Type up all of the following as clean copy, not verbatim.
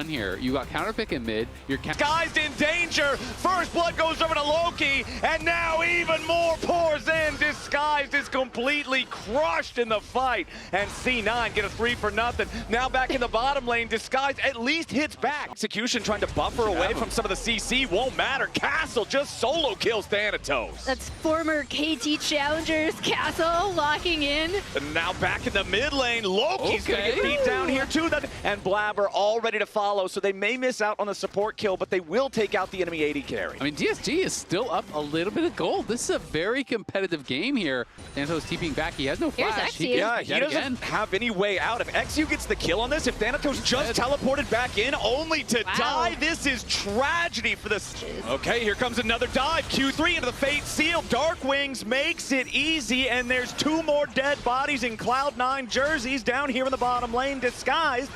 here. You got counter pick in mid. Disguised in danger. First blood goes over to Loki, and now even more pours in. Disguised is completely crushed in the fight, and C9 get a 3 for nothing. Now back in the bottom lane, Disguised at least hits back. Execution trying to buffer away from some of the CC won't matter. Castle just solo kills Thanatos. That's former KT Challengers Castle locking in. And now back in the mid lane, Loki's gonna get beat down here too. And Blabber all ready to follow, so they may miss out on the support kill, but they will take out the enemy AD carry. I mean, DSG is still up a little bit of gold. This is a very competitive game here. Thanatos TPing back. He has no flash. He doesn't have any way out. If XU gets the kill on this, if Thanatos just teleported back in only to die, this is tragedy for this. Okay, here comes another dive. Q3 into the Fate Seal. Dark Wings makes it easy, and there's 2 more dead bodies in Cloud9 jerseys down here in the bottom lane, Disguised.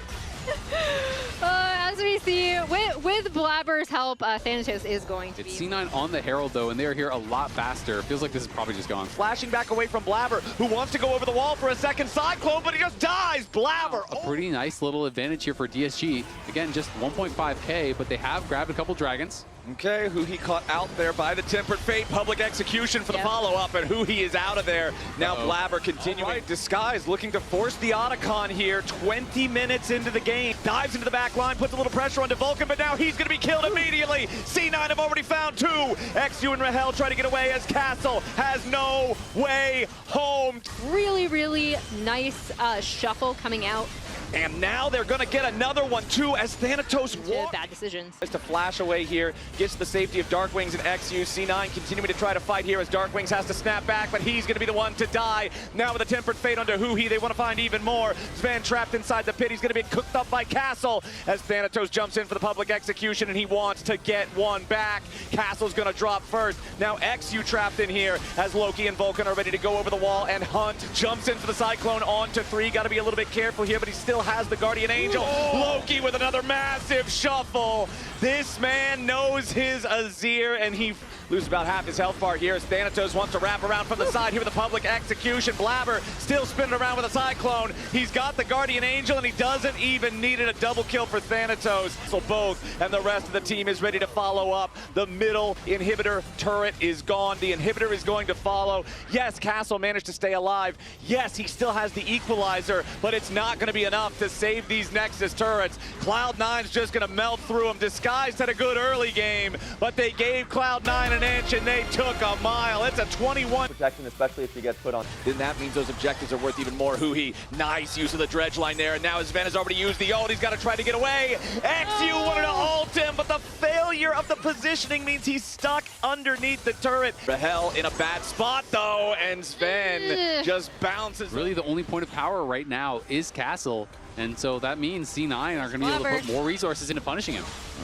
As we see, with Blabber's help, Thanatos is going to be... It's C9 on the Herald, though, and they're here a lot faster. Feels like this is probably just gone. Flashing back away from Blabber, who wants to go over the wall for a second Cyclone, but he just dies. Blabber! A pretty nice little advantage here for DSG. Again, just 1.5K, but they have grabbed a couple dragons. Okay, who he caught out there by the Tempered Fate. Public execution for the follow-up, and who he is out of there. Now Blabber continuing. Disguise looking to force the Otacon here. 20 minutes into the game. Dives into the back line, puts a little pressure onto Vulcan, but now he's going to be killed immediately. C9 have already found 2. XU and Rahel try to get away as Castle has no way home. Really, really nice shuffle coming out. And now they're going to get another one, too, as Thanatos walks. Bad decisions. To flash away here, gets to the safety of Darkwings and XU. C9 continuing to try to fight here as Darkwings has to snap back, but he's going to be the one to die. Now with a Tempered Fate under Huhi, they want to find even more. Sven trapped inside the pit. He's going to be cooked up by Castle as Thanatos jumps in for the public execution, and he wants to get one back. Castle's going to drop first. Now XU trapped in here as Loki and Vulcan are ready to go over the wall, and Hunt jumps in for the Cyclone onto 3. Got to be a little bit careful here, but he still has the Guardian Angel. Loki with another massive shuffle. This man knows his Azir, and he loses about half his health bar here as Thanatos wants to wrap around from the side here with a public execution. Blabber still spinning around with a Cyclone. He's got the Guardian Angel, and he doesn't even need it. A double kill for Thanatos. So both, and the rest of the team is ready to follow up. The middle inhibitor turret is gone. The inhibitor is going to follow. Yes, Castle managed to stay alive. Yes, he still has the equalizer, but it's not going to be enough to save these Nexus turrets. Cloud9's just going to melt through them. Disguised had a good early game, but they gave Cloud9 an inch and they took a mile. It's a 21 protection, especially if you get put on. Then that means those objectives are worth even more. Huhi, nice use of the dredge line there, and now Sven has already used the ult. He's got to try to get away. XU wanted to ult him, but the failure of the positioning means he's stuck underneath the turret. Rahel in a bad spot though, and Sven just bounces. Really the only point of power right now is Castle. And so that means C9 are going to be able to put more resources into punishing him.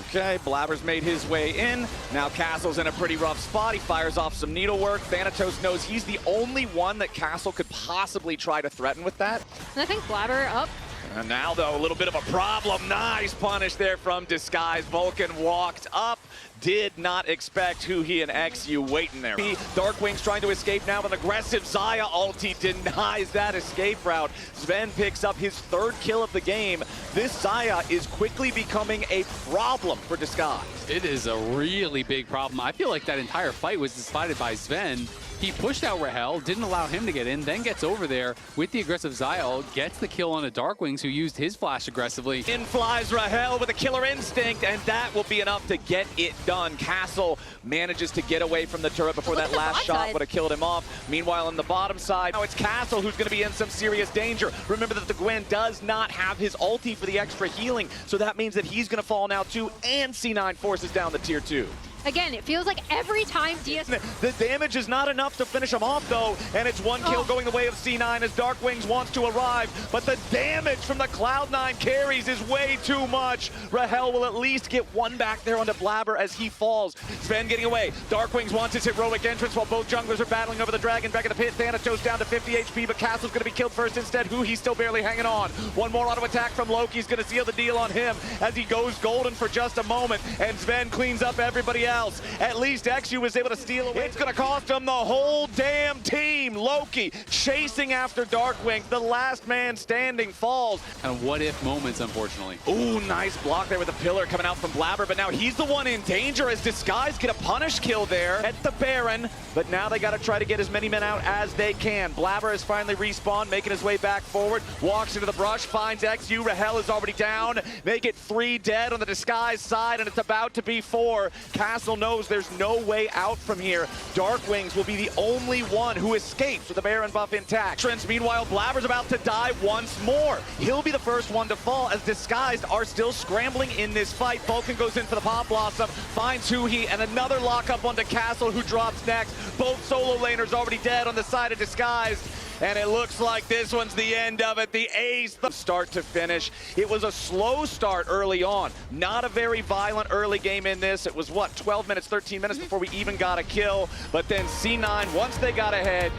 Okay, Blabber's made his way in. Now Castle's in a pretty rough spot. He fires off some needlework. Thanatos knows he's the only one that Castle could possibly try to threaten with that. And I think Blabber up. And now, though, a little bit of a problem. Nice punish there from Disguise. Vulcan walked up. Did not expect Huhi and XU waiting there. Darkwing's trying to escape now with an aggressive Xayah ulti. Denies that escape route. Sven picks up his 3rd kill of the game. This Xayah is quickly becoming a problem for Disguise. It is a really big problem. I feel like that entire fight was decided by Sven. He pushed out Rahel, didn't allow him to get in, then gets over there with the aggressive Xayah, gets the kill on the Darkwings, who used his flash aggressively. In flies Rahel with a killer instinct, and that will be enough to get it done. Castle manages to get away from the turret before that last shot would have killed him off. Meanwhile, on the bottom side, now it's Castle who's going to be in some serious danger. Remember that the Gwen does not have his ulti for the extra healing, so that means that he's going to fall now too, and C9 forces down the tier 2. Again, it feels like every time DS... The damage is not enough to finish him off, though, and it's one kill going the way of C9 as Darkwings wants to arrive, but the damage from the Cloud9 carries is way too much. Rahel will at least get one back there onto Blabber as he falls. Sven getting away. Darkwings wants his heroic entrance while both junglers are battling over the dragon. Back in the pit, Thanatos down to 50 HP, but Castle's going to be killed first instead. He's still barely hanging on. One more auto attack from Loki's going to seal the deal on him as he goes golden for just a moment, and Sven cleans up everybody else. else. At least XU was able to steal away. It's going to cost him the whole damn team. Loki chasing after Darkwing. The last man standing falls. And what if moments, unfortunately. Ooh, nice block there with the pillar coming out from Blabber, but now he's the one in danger as Disguise get a punish kill there at the Baron, but now they got to try to get as many men out as they can. Blabber has finally respawned, making his way back forward, walks into the brush, finds XU. Rahel is already down. They get 3 dead on the Disguise side, and it's about to be 4. Castle knows there's no way out from here. Darkwings will be the only one who escapes with the Baron buff intact. Trent's meanwhile, Blabber's about to die once more. He'll be the first one to fall as Disguised are still scrambling in this fight. Vulcan goes in for the Pop Blossom, finds Huhi, and another lockup onto Castle, who drops next. Both solo laners already dead on the side of Disguised. And it looks like this one's the end of it. The ace, the start to finish. It was a slow start early on. Not a very violent early game in this. It was, what, 12 minutes, 13 minutes before we even got a kill. But then C9, once they got ahead,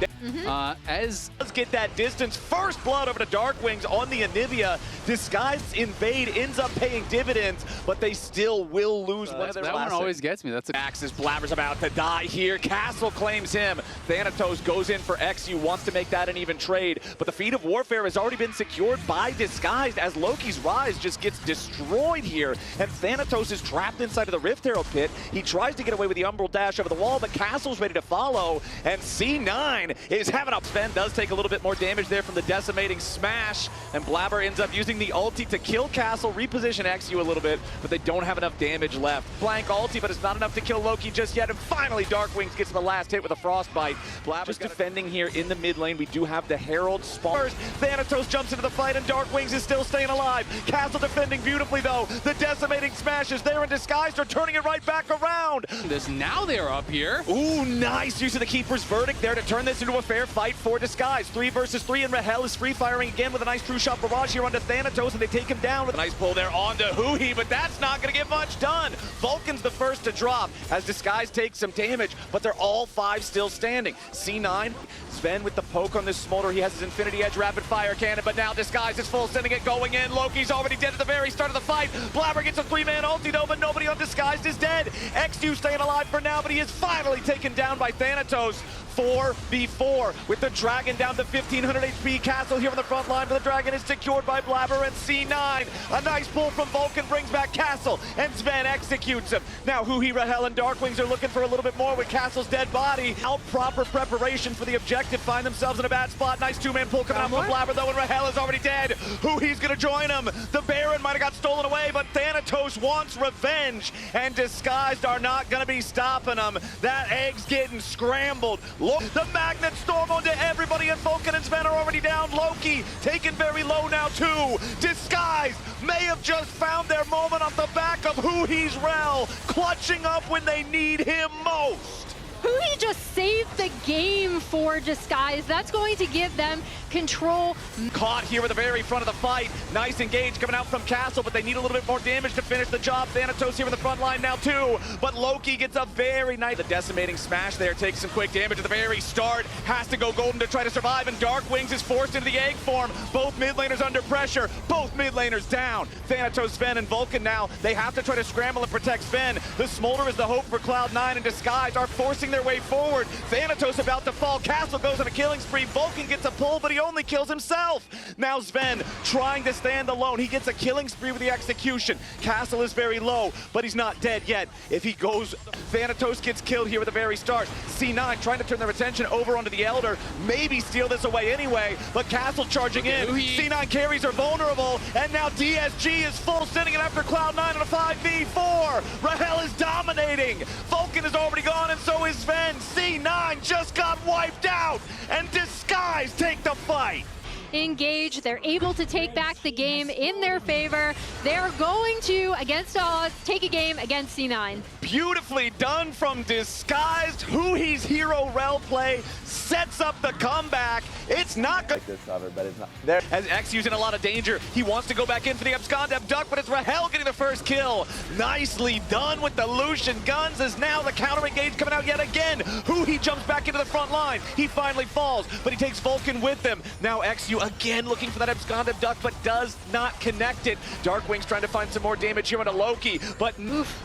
let's get that distance. First blood over to Darkwings on the Anivia. Disguised invade ends up paying dividends, but they still will lose one of their That one always gets me. That's a Axis. Blabber's about to die here. Castle claims him. Thanatos goes in for XU, wants to make that an even trade, but the feat of warfare has already been secured by Disguised as Loki's Rise just gets destroyed here, and Thanatos is trapped inside of the Rift Arrow pit. He tries to get away with the Umbral Dash over the wall, but Castle's ready to follow, and C9 is having up. Sven does take a little bit more damage there from the decimating smash, and Blabber ends up using the ulti to kill Castle, reposition XU a little bit, but they don't have enough damage left. Blank ulti, but it's not enough to kill Loki just yet, and finally Darkwings gets the last hit with a Frostbite. Blabber's just defending here in the mid lane. We do have the Herald spawns. Thanatos jumps into the fight, and Darkwings is still staying alive. Castle defending beautifully, though. The decimating smashes there in Disguise are turning it right back around. Now they're up here. Ooh, nice use of the Keeper's Verdict there to turn this into a fair fight for Disguise. 3 versus 3, and Rahel is free firing again with a nice true shot barrage here onto Thanatos, and they take him down with a nice pull there onto Huhi, but that's not going to get much done. Vulcan's the first to drop as Disguise takes some damage, but they're all 5 still standing. C9, Sven with the poke on this Smolder. He has his Infinity Edge rapid fire cannon, but now Disguise is full sending it going in. Loki's already dead at the very start of the fight. Blabber gets a 3-man ulti though, but nobody on Disguised is dead. XU staying alive for now, but he is finally taken down by Thanatos. 4v4 with the Dragon down to 1500 HP. Castle here on the front line, but the Dragon is secured by Blabber and C9. A nice pull from Vulcan brings back Castle, and Sven executes him. Now Huhi, Rahel, and Darkwings are looking for a little bit more with Castle's dead body. Out proper preparation for the objective, find themselves in a bad spot. Nice 2-man pull coming out from Blabber though, and Rahel is already dead. Huhi's gonna join him. The Baron might have got stolen away, but Thanatos wants revenge, and Disguised are not gonna be stopping him. That egg's getting scrambled. Look, the Magnet Storm onto everybody, and Vulcan and Sven are already down. Loki taken very low now too. Disguised may have just found their moment off the back of Huhi's Rel, clutching up when they need him most. Huhi just saved the game for Disguise. That's going to give them control. Caught here at the very front of the fight. Nice engage coming out from Castle, but they need a little bit more damage to finish the job. Thanatos here in the front line now too, but Loki gets a very nice... The decimating smash there takes some quick damage at the very start. Has to go golden to try to survive, and Darkwings is forced into the egg form. Both mid laners under pressure. Both mid laners down. Thanatos, Sven, and Vulcan now. They have to try to scramble and protect Sven. The Smolder is the hope for Cloud9, and Disguise are forcing their way forward. Thanatos about to fall. Castle goes on a killing spree. Vulcan gets a pull, but he only kills himself. Now Sven trying to stand alone. He gets a killing spree with the execution. Castle is very low, but he's not dead yet. If he goes, Thanatos gets killed here at the very start. C9 trying to turn their attention over onto the Elder. Maybe steal this away anyway, but Castle charging in. C9 carries are vulnerable, and now DSG is full, sending it after Cloud9 on a 5v4. Rahel is dominating. Vulcan is already gone, and so is Sven. C9 just got wiped out, and Disguise take the fight. Engage. They're able to take back the game in their favor. They're going to, against all odds, take a game against C9. Beautifully done from Disguised. Huhi's hero rel play sets up the comeback. It's not good. Like this cover, but it's not there. As XU's in a lot of danger. He wants to go back in for the abscond abduct, but it's Rahel getting the first kill. Nicely done with the Lucian guns, as now the counter engage coming out yet again. Huhi jumps back into the front line. He finally falls, but he takes Vulcan with him. Now XU again looking for that abscond abduct, but does not connect it. Darkwing's trying to find some more damage here onto Loki, but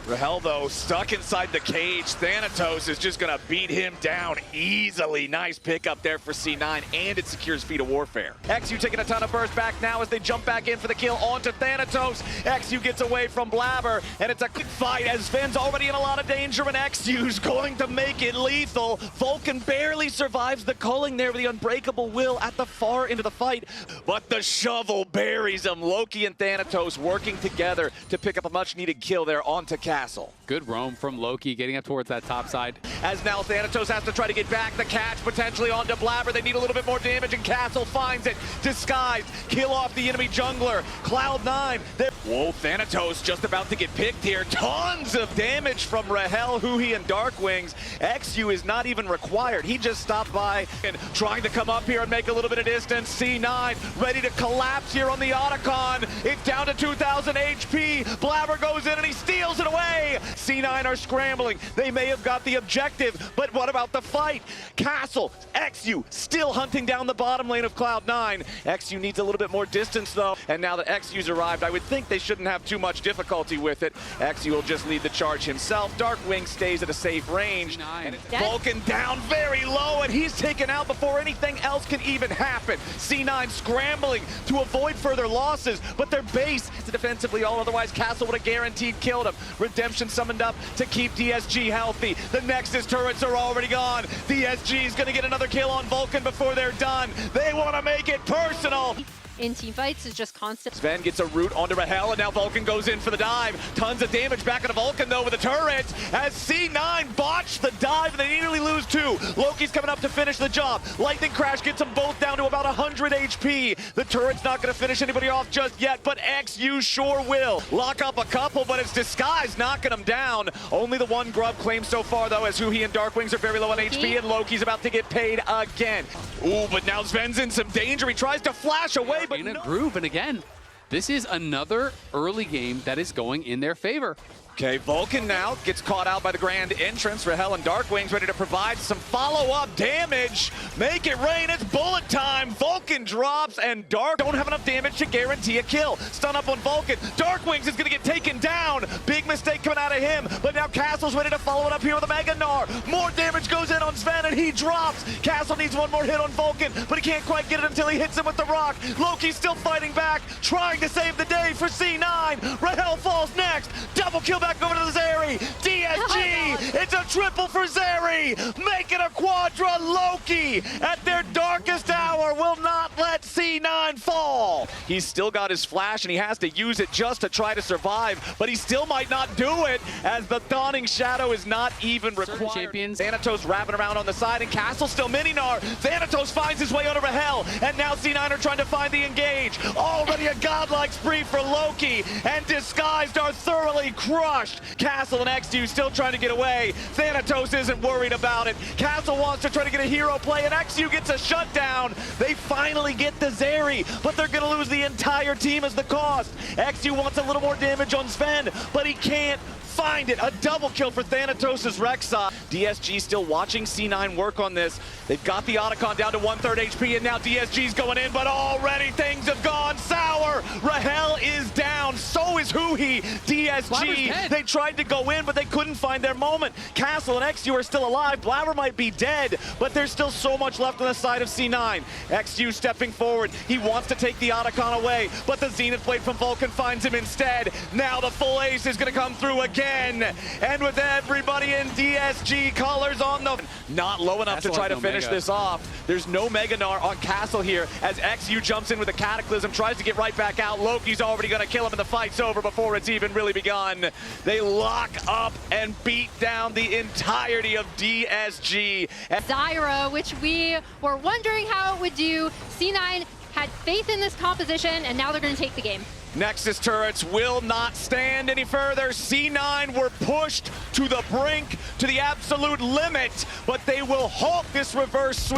Rahel though, stuck inside the cage. Thanatos is just gonna beat him down easily. Nice pickup there for C9, and it secures Feet of Warfare. XU taking a ton of burst back now as they jump back in for the kill onto Thanatos. XU gets away from Blabber, and it's a quick fight as Sven's already in a lot of danger, and XU's going to make it lethal. Vulcan barely survives the culling there with the Unbreakable Will at the far end of the fight, but the shovel buries him. Loki and Thanatos working together to pick up a much-needed kill there onto Castle. Good roam from Loki, getting up towards that top side. As now Thanatos has to try to get back the catch, potentially onto Blabber. They need a little bit more damage, and Castle finds it. Disguised, kill off the enemy jungler. Cloud9. Whoa, Thanatos just about to get picked here. Tons of damage from Rahel, Huhi, and Darkwings. XU is not even required. He just stopped by and trying to come up here and make a little bit of distance. C9 ready to collapse here on the Otacon. It's down to 2,000 HP. Blabber goes in and he steals it away. C9 are scrambling. They may have got the objective, but what about the fight? Castle, XU still hunting down the bottom lane of Cloud9. XU needs a little bit more distance though, and now that XU's arrived, I would think they shouldn't have too much difficulty with it. XU will just lead the charge himself. Darkwing stays at a safe range. And it's Vulcan down very low, and he's taken out before anything else can even happen. C9 scrambling to avoid further losses, but their base is defensively all, otherwise Castle would have guaranteed killed him. Redemption summoned up to keep DSG healthy. The Nexus turrets are already gone. DSG is going to get another kill on Vulcan before they're done. They want to make it personal. In teamfights is just constant. Sven gets a root onto Rahel, and now Vulcan goes in for the dive. Tons of damage back into Vulcan, though, with the turrets. As C9 botched the dive, and they nearly lose two. Loki's coming up to finish the job. Lightning Crash gets them both down to about 100 HP. The turret's not going to finish anybody off just yet, but XU sure will. Lock up a couple, but it's Disguise knocking them down. Only the one grub claim so far, though, as Huhi and Darkwings are very low on HP, and Loki's about to get paid again. Ooh, but now Sven's in some danger. He tries to flash away, but in a groove, and again, this is another early game that is going in their favor. Okay, Vulcan now gets caught out by the grand entrance. Rahel and Darkwings ready to provide some follow-up damage. Make it rain, it's bullet time. Vulcan drops, and Dark don't have enough damage to guarantee a kill. Stun up on Vulcan. Darkwings is gonna get taken down. Big mistake coming out of him, but now Castle's ready to follow it up here with a Mega Gnar. More damage goes in on Sven, and he drops. Castle needs one more hit on Vulcan, but he can't quite get it until he hits him with the rock. Loki's still fighting back, trying to save the day for C9. Rahel falls next. Double kill back over to the Zeri. DSG, it's a triple for Zeri. Make it a quadra. Loki, at their darkest hour, will not let C9 fall. He's still got his flash, and he has to use it just to try to survive, but he still might not do it, as the Dawning Shadow is not even required. Champions. Thanatos wrapping around on the side, and Castle still mini-gnar. Thanatos finds his way out of Rahel, and now C9 are trying to find the engage. Already a godlike spree for Loki, and Disguised are thoroughly crushed. Castle and XU still trying to get away. Thanatos isn't worried about it. Castle wants to try to get a hero play, and XU gets a shutdown. They finally get the Zeri, but they're gonna lose the entire team as the cost. XU wants a little more damage on Sven, but he can't find it. A double kill for Thanatos' Rek'Sai. DSG still watching C9 work on this. They've got the Otacon down to 1/3 HP, and now DSG's going in, but already things have gone sour. Rahel is down, so is Huhi. DSG, they tried to go in, but they couldn't find their moment. Castle and XU are still alive. Blabber might be dead, but there's still so much left on the side of C9. XU stepping forward. He wants to take the Otacon away, but the Zenith Blade from Vulcan finds him instead. Now the full ace is going to come through again. And with everybody in DSG colors on the... Not low enough to try to finish this off. There's no Mega Gnar on Castle here, as XU jumps in with a Cataclysm, tries to get right back out. Loki's already going to kill him, and the fight's over before it's even really begun. They lock up and beat down the entirety of DSG. Zyra, which we were wondering how it would do. C9 had faith in this composition, and now they're going to take the game. Nexus turrets will not stand any further. C9 were pushed to the brink, to the absolute limit, but they will halt this reverse sweep.